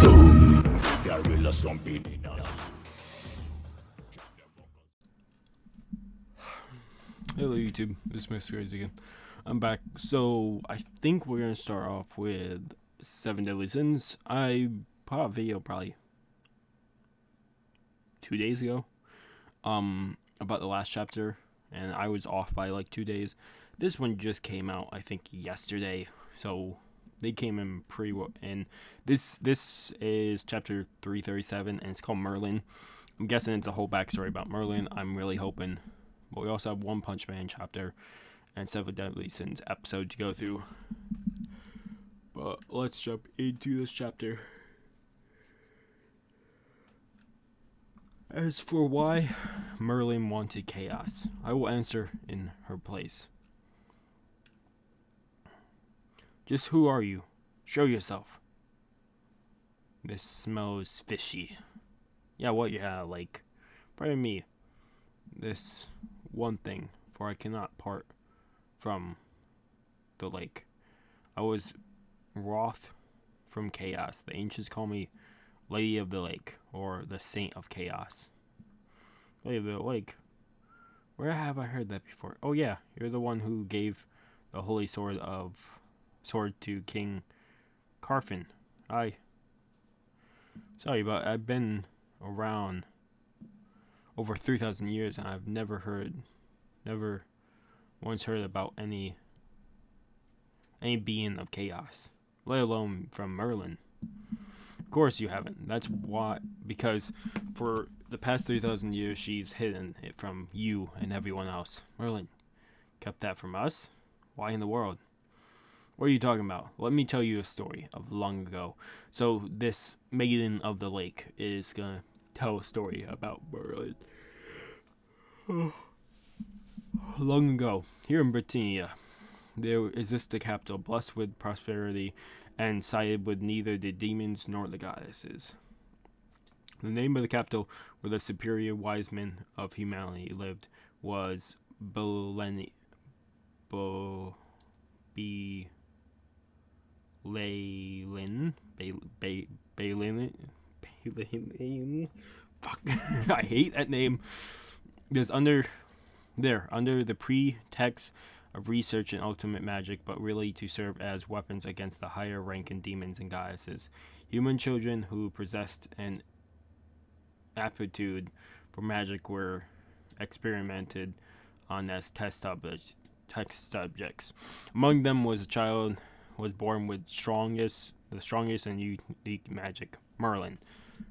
Hello YouTube, this is Mr. Crazy again. I'm back. So I think we're gonna start off with 7 Deadly Sins. I put out a video probably 2 days ago about the last chapter, and I was off by like 2 days. This one just came out I think yesterday, so they came in pretty well. And this is chapter 337, and it's called Merlin. I'm guessing it's a whole backstory about Merlin. I'm really hoping. But we also have One Punch Man chapter and 7 Deadly Sins episode to go through. But let's jump into this chapter. As for why Merlin wanted chaos, I will answer in her place. Just who are you? Show yourself. This smells fishy. Yeah, what? Yeah, like, pardon me. This one thing, for I cannot part from the lake. I was wroth from chaos. The ancients call me Lady of the Lake, or the Saint of Chaos. Lady of the Lake? Where have I heard that before? Oh yeah, you're the one who gave the holy sword to King Carfin. Sorry, but I've been around over 3,000 years, and I've never once heard about any being of chaos, let alone from Merlin. Of course you haven't. That's why, because for the past 3,000 years, she's hidden it from you and everyone else. Merlin kept that from us? Why in the world? What are you talking about? Let me tell you a story of long ago. So this Maiden of the Lake is gonna tell a story about Merlin. Long ago, here in Britannia, there exists a capital blessed with prosperity and sided with neither the demons nor the goddesses. The name of the capital, where the superior wise men of humanity lived, was Beleni. Balin. Fuck, I hate that name. Because under the pretext of research and ultimate magic, but really to serve as weapons against the higher ranking demons and goddesses, human children who possessed an aptitude for magic were experimented on as test subjects. Among them was a child was born with the strongest and unique magic, Merlin.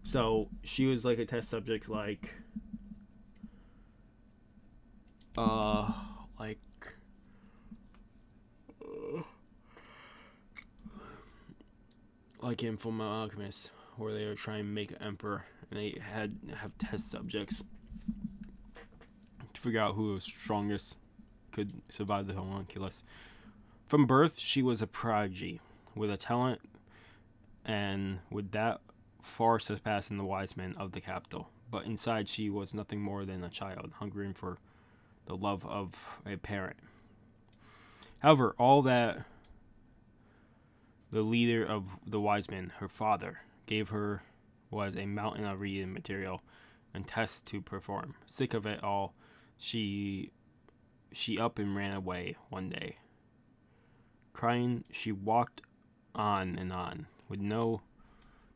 So she was like a test subject, like in Full Metal Alchemist, where they were trying to make an emperor, and they have test subjects to figure out who was strongest, could survive the homunculus. From birth, she was a prodigy, with a talent, and with that far surpassing the wise men of the capital. But inside, she was nothing more than a child, hungering for the love of a parent. However, all that the leader of the wise men, her father, gave her was a mountain of reading material and tests to perform. Sick of it all, she up and ran away one day. Crying, she walked on and on, with no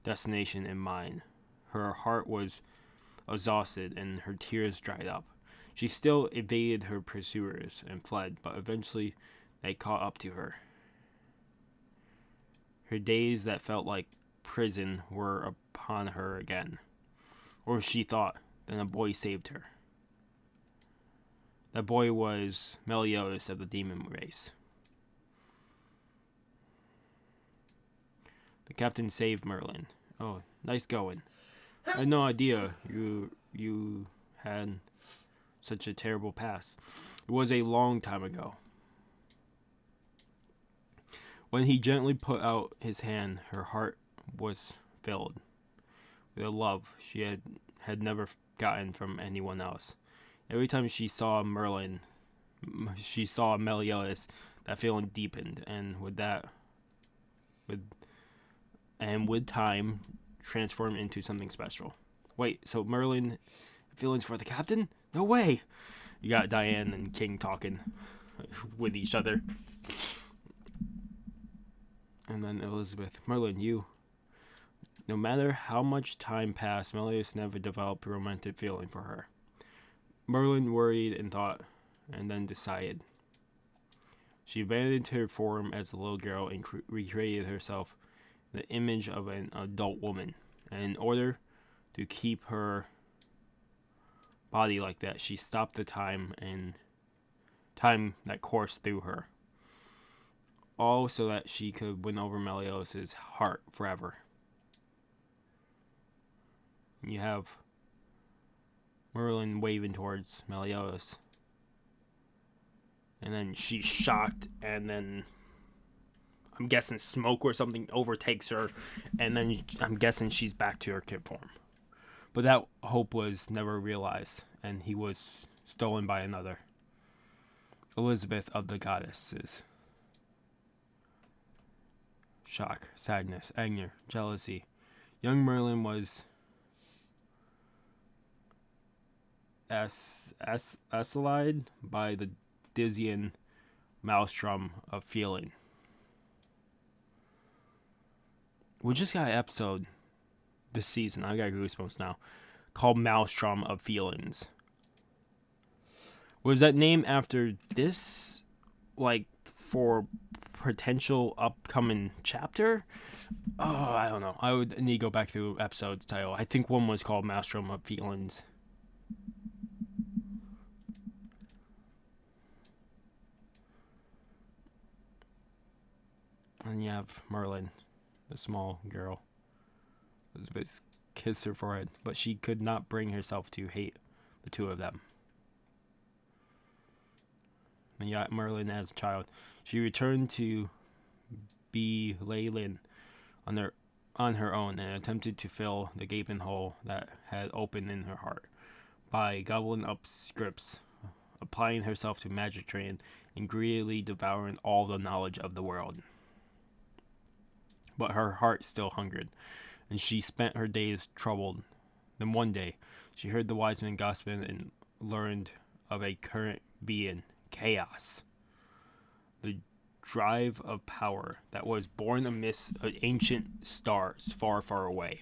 destination in mind. Her heart was exhausted and her tears dried up. She still evaded her pursuers and fled, but eventually they caught up to her. Her days that felt like prison were upon her again. Or she thought. Then a boy saved her. That boy was Meliodas of the demon race. The captain saved Merlin. Oh, nice going. I had no idea you had such a terrible past. It was a long time ago. When he gently put out his hand, her heart was filled with a love she had never gotten from anyone else. Every time she saw Meliodas, that feeling deepened, and with time, transform into something special. Wait, so Merlin feelings for the captain? No way! You got Diane and King talking with each other. And then Elizabeth, Merlin, you. No matter how much time passed, Meliodas never developed a romantic feeling for her. Merlin worried and thought, and then decided. She abandoned her form as a little girl and recreated herself in the image of an adult woman. And in order to keep her body like that, she stopped the time that coursed through her. All so that she could win over Meliodas' heart forever. And you have Merlin waving towards Meliodas. And then she's shocked, and then I'm guessing smoke or something overtakes her, and then I'm guessing she's back to her kid form. But that hope was never realized, and he was stolen by another. Elizabeth of the goddesses. Shock, sadness, anger, jealousy. Young Merlin was assailed by the dizzying maelstrom of feeling. We just got an episode this season, I got goosebumps now, called Maelstrom of Feelings. Was that named after this, like, for potential upcoming chapter? Oh, I don't know. I would need to go back through episode title. I think one was called Maelstrom of Feelings. And you have Merlin, the small girl. Elizabeth kissed her forehead, but she could not bring herself to hate the two of them. And you got Merlin as a child. She returned to be Leyland on her own and attempted to fill the gaping hole that had opened in her heart by gobbling up scripts, applying herself to magic training, and greedily devouring all the knowledge of the world. But her heart still hungered, and she spent her days troubled. Then one day, she heard the wise men gossiping and learned of a current being, chaos. The drive of power that was born amidst ancient stars far, far away.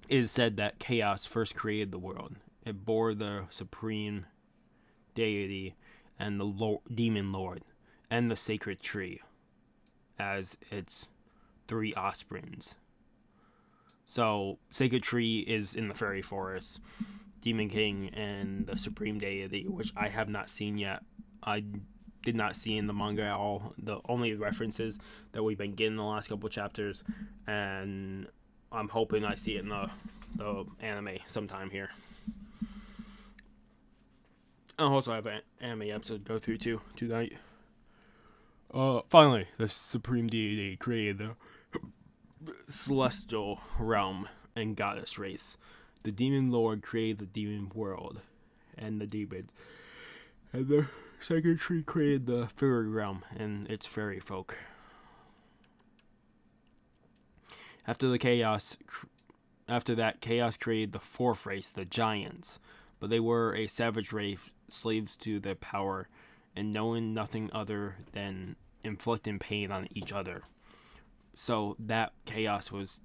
It is said that chaos first created the world. It bore the supreme deity and the demon lord and the sacred tree as its three offsprings. So, sacred tree is in the fairy forest. Demon King and the Supreme Deity, which I have not seen yet. I did not see in the manga at all. The only references that we've been getting the last couple chapters, and I'm hoping I see it in the anime sometime here. I also have an anime episode to go through too tonight. Finally, the Supreme Deity created the celestial realm and goddess race. The demon lord created the demon world and the demons. And the sacred tree created the fairy realm and its fairy folk. After that, chaos created the fourth race, the giants. But they were a savage race, slaves to their power, and knowing nothing other than inflicting pain on each other. So that chaos was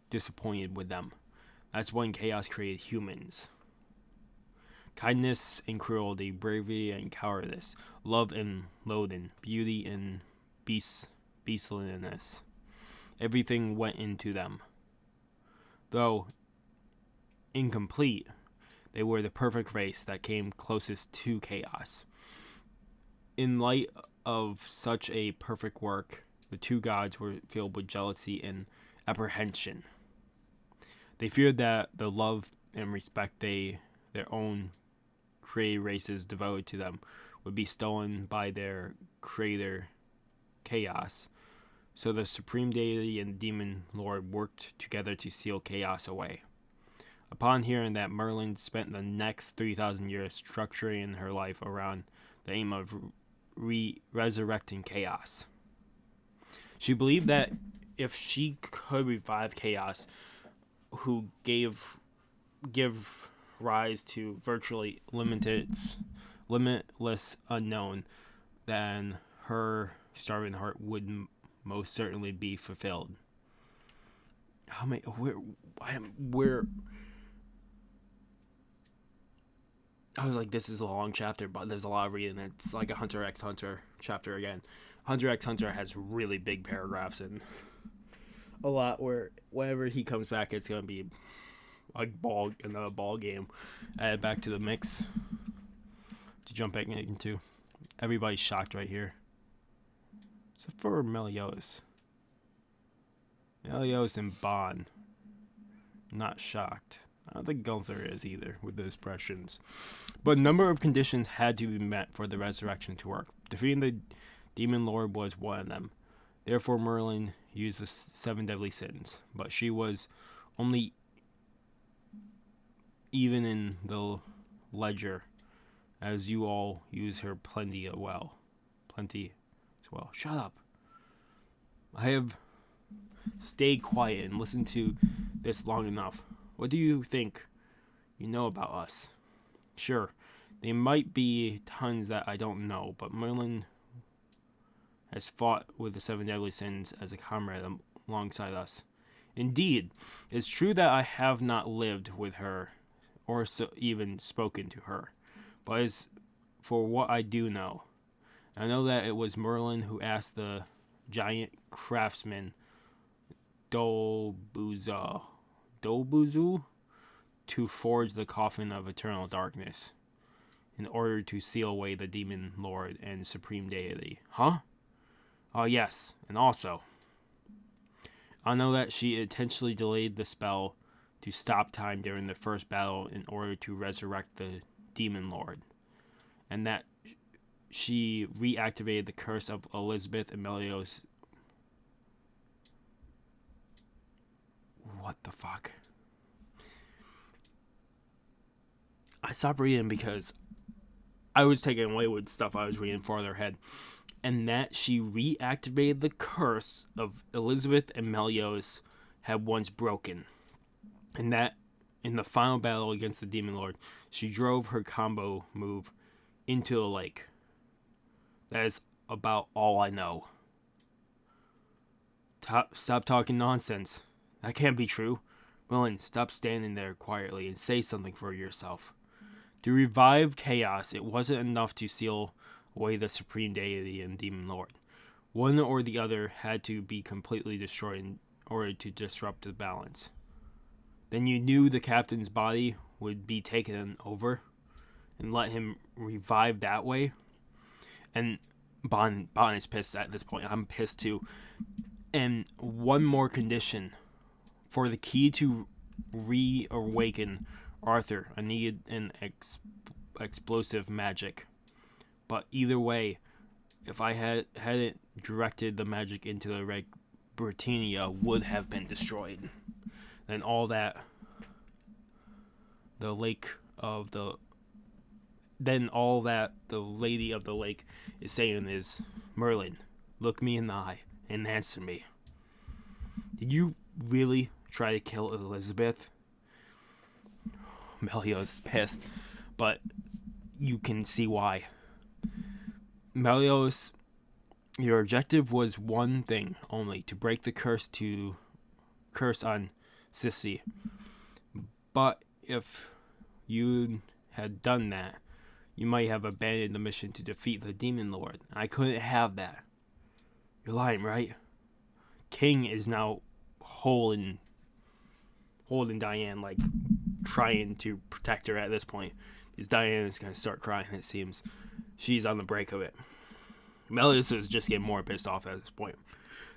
disappointed with them. That's when chaos created humans. Kindness and cruelty, bravery and cowardice, love and loathing, beauty and beastliness. Everything went into them. Though incomplete, they were the perfect race that came closest to chaos. In light of such a perfect work, the two gods were filled with jealousy and apprehension. They feared that the love and respect their own created races devoted to them would be stolen by their creator, Chaos. So the Supreme Deity and Demon Lord worked together to seal chaos away. Upon hearing that, Merlin spent the next 3,000 years structuring her life around the aim of resurrecting chaos. She believed that if she could revive chaos, who give rise to virtually limitless unknown, then her starving heart would most certainly be fulfilled. Where I was like, this is a long chapter, but there's a lot of reading. It's like a Hunter x Hunter chapter again. Hunter x Hunter has really big paragraphs and a lot where whenever he comes back, it's gonna be like another ball game. Add back to the mix to jump back into. Everybody's shocked right here, except for Meliodas. Meliodas and Bond, not shocked. I don't think Gunther is either with the expressions. But a number of conditions had to be met for the resurrection to work. Defeating the Demon Lord was one of them. Therefore, Merlin used the 7 deadly sins. But she was only even in the ledger, as you all use her plenty as well. Shut up. I have stayed quiet and listened to this long enough. What do you think you know about us? Sure, there might be tons that I don't know, but Merlin has fought with the 7 deadly sins as a comrade alongside us. Indeed, it's true that I have not lived with her or even spoken to her, but as for what I do know, I know that it was Merlin who asked the giant craftsman Dobuzu to forge the coffin of eternal darkness in order to seal away the demon lord and supreme deity. Huh? Oh, yes, and also, I know that she intentionally delayed the spell to stop time during the first battle in order to resurrect the demon lord, and that she reactivated the curse of Elizabeth and Meliodas. What the fuck? I stopped reading because I was taking away with stuff I was reading farther ahead. And that she reactivated the curse of Elizabeth and Meliodas had once broken. And that in the final battle against the Demon Lord, she drove her combo move into the lake. That is about all I know. Stop talking nonsense. That can't be true. Merlin, stop standing there quietly and say something for yourself. To revive chaos, it wasn't enough to seal away the supreme deity and demon lord. One or the other had to be completely destroyed in order to disrupt the balance. Then you knew the captain's body would be taken over and let him revive that way. And Bond is pissed at this point. I'm pissed too. And one more condition. For the key to reawaken Arthur, I needed an explosive magic. But either way, if I hadn't directed the magic into the Red Britannia would have been destroyed. Then all that the lady of the lake is saying is, Merlin, look me in the eye and answer me. Did you really try to kill Elizabeth? Meliodas is pissed, but you can see why. Meliodas, your objective was one thing only, to break the curse on Sissy. But if you had done that, you might have abandoned the mission to defeat the Demon Lord. I couldn't have that. You're lying, right? King is now holding Diane, like trying to protect her at this point. Because Diane is going to start crying, it seems. She's on the break of it. Meliodas is just getting more pissed off at this point.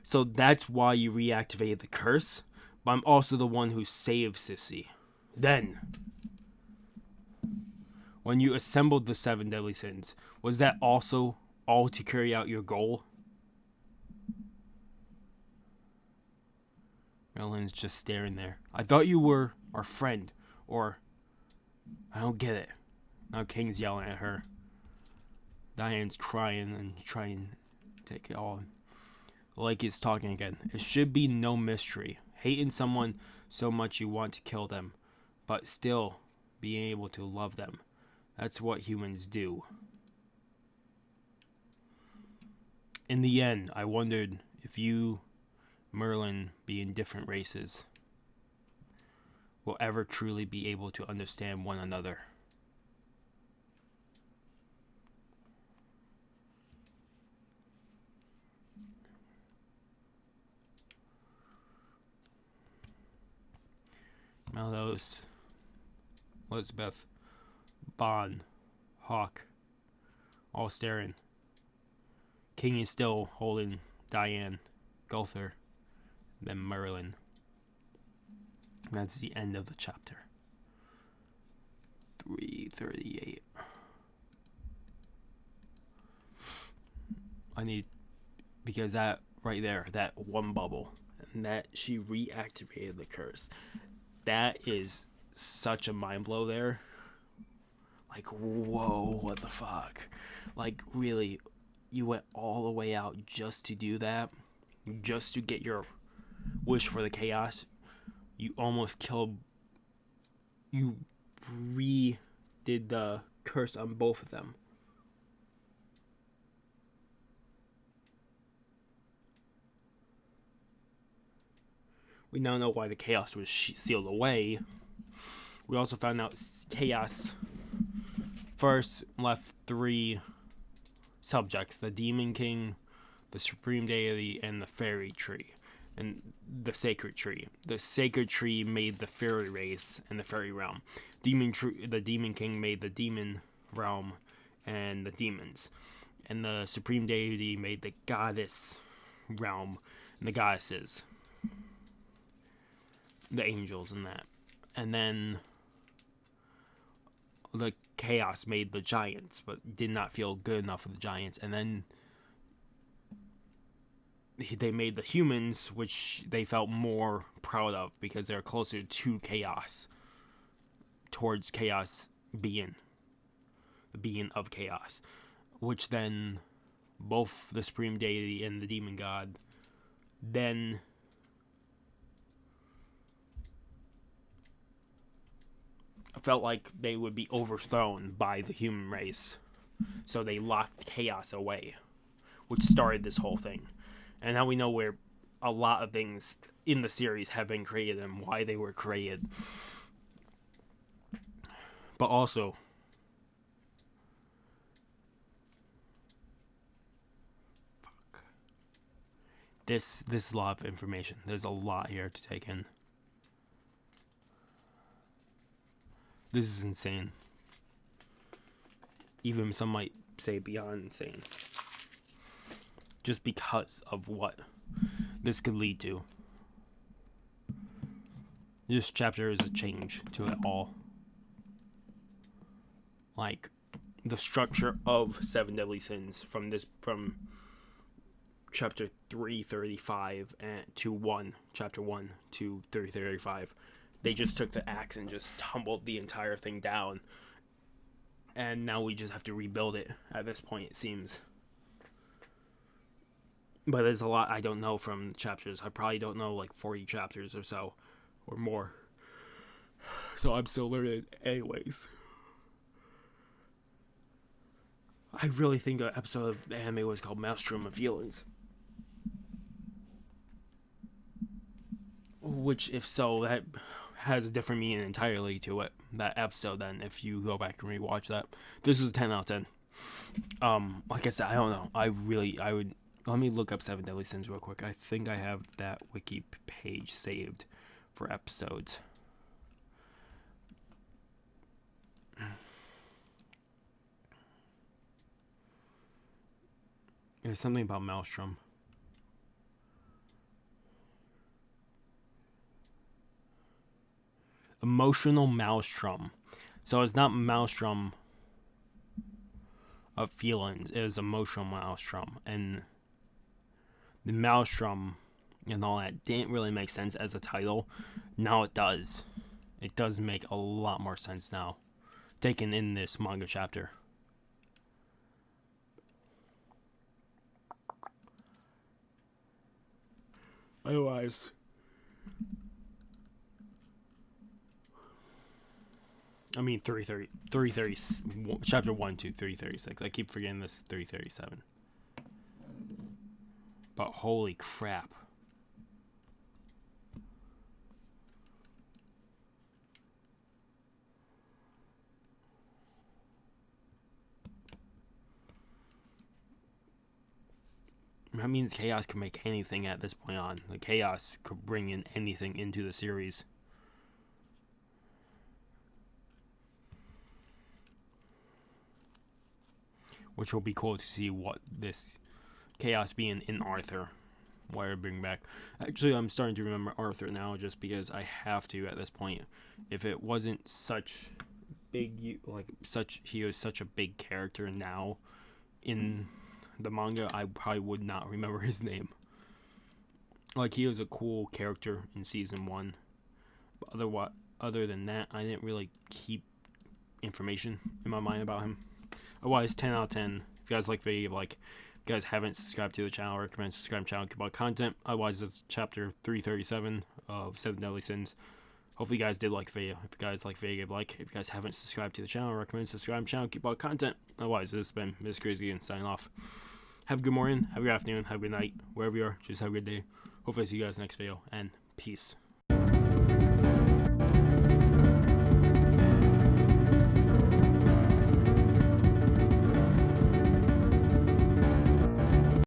So that's why you reactivated the curse. But I'm also the one who saved Sissy. Then, when you assembled the 7 deadly sins, was that also all to carry out your goal? Merlin's just staring there. I thought you were our friend. Or, I don't get it. Now King's yelling at her. Diane's crying and trying to take it all. Like it's talking again. It should be no mystery. Hating someone so much you want to kill them, but still being able to love them. That's what humans do. In the end, I wondered if you, Merlin, being different races, will ever truly be able to understand one another. Maldos, Elizabeth, Bond, Hawk, all staring. King is still holding Diane, Gulther, then Merlin. That's the end of the chapter. 338. I need, because that right there, that one bubble, and that she reactivated the curse. That is such a mind blow there. Like, whoa, what the fuck? Like, really, you went all the way out just to do that? Just to get your wish for the chaos? You almost killed... You redid the curse on both of them. We now know why the chaos was sealed away. We also found out chaos first left 3 subjects: the Demon King, the Supreme Deity, and the Fairy Tree, and the Sacred Tree. The Sacred Tree made the fairy race and the fairy realm. The Demon King made the demon realm and the demons, and the Supreme Deity made the goddess realm and the goddesses, the angels, and that. And then the chaos made the giants, but did not feel good enough for the giants. And then they made the humans, which they felt more proud of because they're closer to chaos, towards chaos being, the being of chaos, which then both the Supreme Deity and the Demon God then felt like they would be overthrown by the human race. So they locked chaos away, which started this whole thing. And now we know where a lot of things in the series have been created and why they were created. But also, this is a lot of information. There's a lot here to take in. This is insane. Even some might say beyond insane. Just because of what this could lead to. This chapter is a change to it all. Like, the structure of 7 Deadly Sins from chapter 335 to chapter 1 to 335. They just took the axe and just tumbled the entire thing down. And now we just have to rebuild it at this point, it seems. But there's a lot I don't know from chapters. I probably don't know like 40 chapters or so, or more. So I'm still learning anyways. I really think an episode of the anime was called Maelstrom of Feelings. Which, if so, that has a different meaning entirely to it, that episode, then, if you go back and rewatch that. This is 10 out of 10. Like I said, I don't know. I would... Let me look up 7 Deadly Sins real quick. I think I have that wiki page saved for episodes. There's something about Maelstrom. Emotional Maelstrom. So it's not Maelstrom of feelings. It is emotional Maelstrom. And the Maelstrom and all that didn't really make sense as a title. Now it does. It does make a lot more sense now, taken in this manga chapter. Otherwise, I mean, 330, chapter 1 to 336. I keep forgetting this 337. But holy crap. That means Chaos can make anything at this point on. Like, Chaos could bring in anything into the series. Which will be cool to see what this Chaos being in Arthur, why I bring back. Actually, I'm starting to remember Arthur now just because I have to at this point. If it wasn't such big, he was such a big character now in the manga, I probably would not remember his name. Like, he was a cool character in season 1. But other than that, I didn't really keep information in my mind about him. Otherwise, 10 out of 10. If you guys like the video, if you guys haven't subscribed to the channel, I recommend subscribe to the channel, keep about content. Otherwise, it's chapter 337 of 7 Deadly Sins. Hopefully you guys did like the video. If you guys like the video, give a like. If you guys haven't subscribed to the channel, I recommend subscribe to the channel, keep about content. Otherwise, this has been Mr. Crazy and signing off. Have a good morning, have a good afternoon, have a good night, wherever you are. Just have a good day. Hopefully I see you guys next video, and peace.